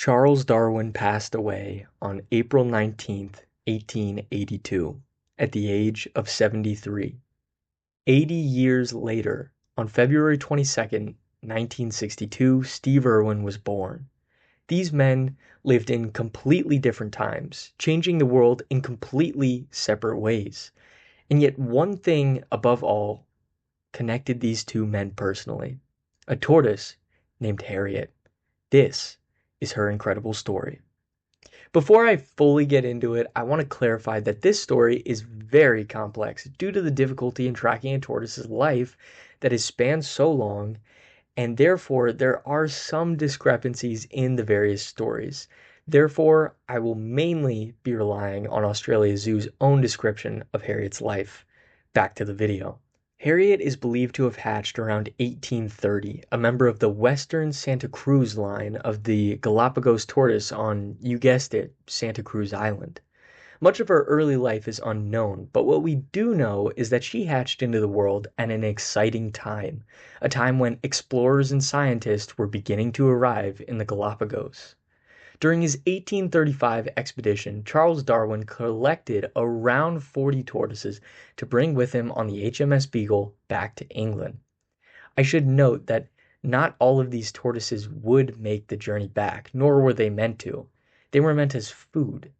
Charles Darwin passed away on April 19th, 1882, at the age of 73. 80 years later, on February 22nd, 1962, Steve Irwin was born. These men lived in completely different times, changing the world in completely separate ways. And yet one thing above all connected these two men personally: a tortoise named Harriet. This is her incredible story. Before I fully get into it, I want to clarify that this story is very complex due to the difficulty in tracking a tortoise's life that has spanned so long, and therefore there are some discrepancies in the various stories. Therefore, I will mainly be relying on Australia Zoo's own description of Harriet's life. Back to the video. Harriet is believed to have hatched around 1830, a member of the Western Santa Cruz line of the Galapagos tortoise on, you guessed it, Santa Cruz Island. Much of her early life is unknown, but what we do know is that she hatched into the world at an exciting time, a time when explorers and scientists were beginning to arrive in the Galapagos. During his 1835 expedition, Charles Darwin collected around 40 tortoises to bring with him on the HMS Beagle back to England. I should note that not all of these tortoises would make the journey back, nor were they meant to. They were meant as food.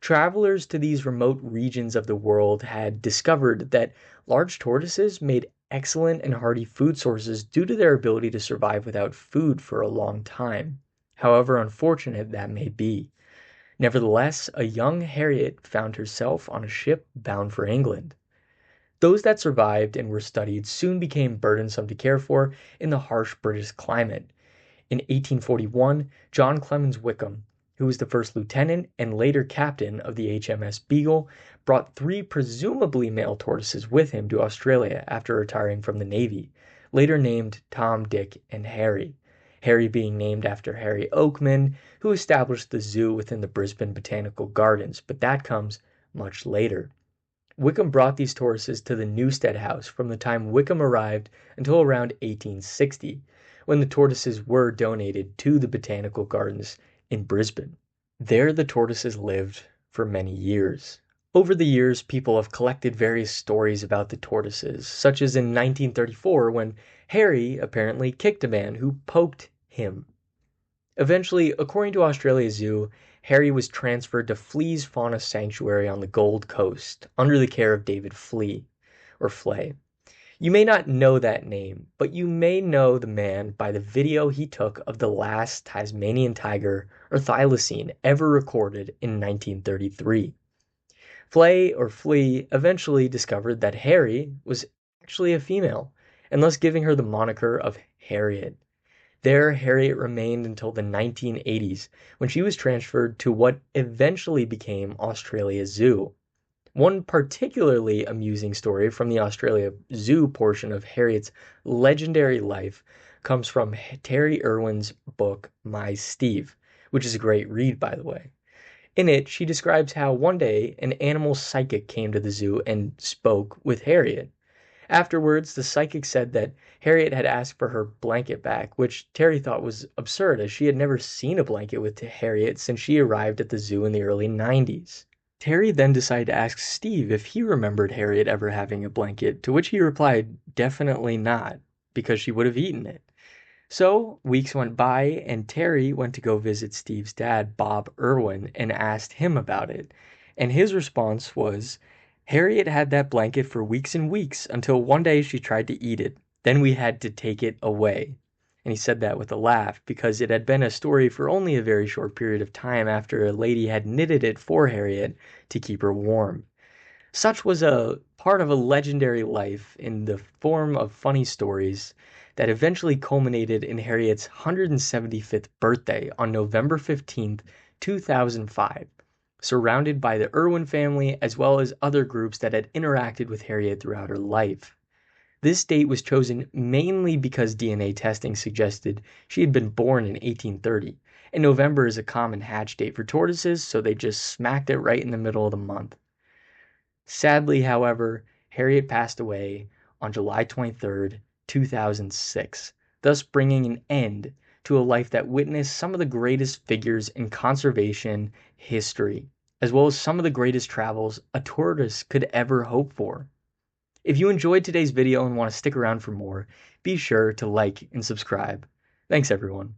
Travelers to these remote regions of the world had discovered that large tortoises made excellent and hearty food sources due to their ability to survive without food for a long time, however unfortunate that may be. Nevertheless, a young Harriet found herself on a ship bound for England. Those that survived and were studied soon became burdensome to care for in the harsh British climate. In 1841, John Clemens Wickham, who was the first lieutenant and later captain of the HMS Beagle, brought 3 presumably male tortoises with him to Australia after retiring from the Navy, later named Tom, Dick, and Harry. Harry being named after Harry Oakman, who established the zoo within the Brisbane Botanical Gardens, but that comes much later. Wickham brought these tortoises to the Newstead House from the time Wickham arrived until around 1860, when the tortoises were donated to the Botanical Gardens in Brisbane. There the tortoises lived for many years. Over the years, people have collected various stories about the tortoises, such as in 1934 when Harry apparently kicked a man who poked him. Eventually, according to Australia Zoo, Harry was transferred to Flea's Fauna Sanctuary on the Gold Coast under the care of David Flea, or Flay. You may not know that name, but you may know the man by the video he took of the last Tasmanian tiger or thylacine ever recorded in 1933. Flay or Flea eventually discovered that Harry was actually a female, and thus giving her the moniker of Harriet. There, Harriet remained until the 1980s, when she was transferred to what eventually became Australia Zoo. One particularly amusing story from the Australia Zoo portion of Harriet's legendary life comes from Terri Irwin's book, My Steve, which is a great read, by the way. In it, she describes how one day an animal psychic came to the zoo and spoke with Harriet. Afterwards, the psychic said that Harriet had asked for her blanket back, which Terri thought was absurd as she had never seen a blanket with Harriet since she arrived at the zoo in the early 90s. Terri then decided to ask Steve if he remembered Harriet ever having a blanket, to which he replied, definitely not, because she would have eaten it. So, weeks went by, and Terri went to go visit Steve's dad, Bob Irwin, and asked him about it. And his response was, Harriet had that blanket for weeks and weeks until one day she tried to eat it. Then we had to take it away. And he said that with a laugh because it had been a story for only a very short period of time after a lady had knitted it for Harriet to keep her warm. Such was a part of a legendary life in the form of funny stories that eventually culminated in Harriet's 175th birthday on November 15th, 2005, surrounded by the Irwin family as well as other groups that had interacted with Harriet throughout her life. This date was chosen mainly because DNA testing suggested she had been born in 1830, and November is a common hatch date for tortoises, so they just smacked it right in the middle of the month. Sadly, however, Harriet passed away on July 23rd, 2006, thus bringing an end to a life that witnessed some of the greatest figures in conservation history, as well as some of the greatest travels a tortoise could ever hope for. If you enjoyed today's video and want to stick around for more, be sure to like and subscribe. Thanks everyone.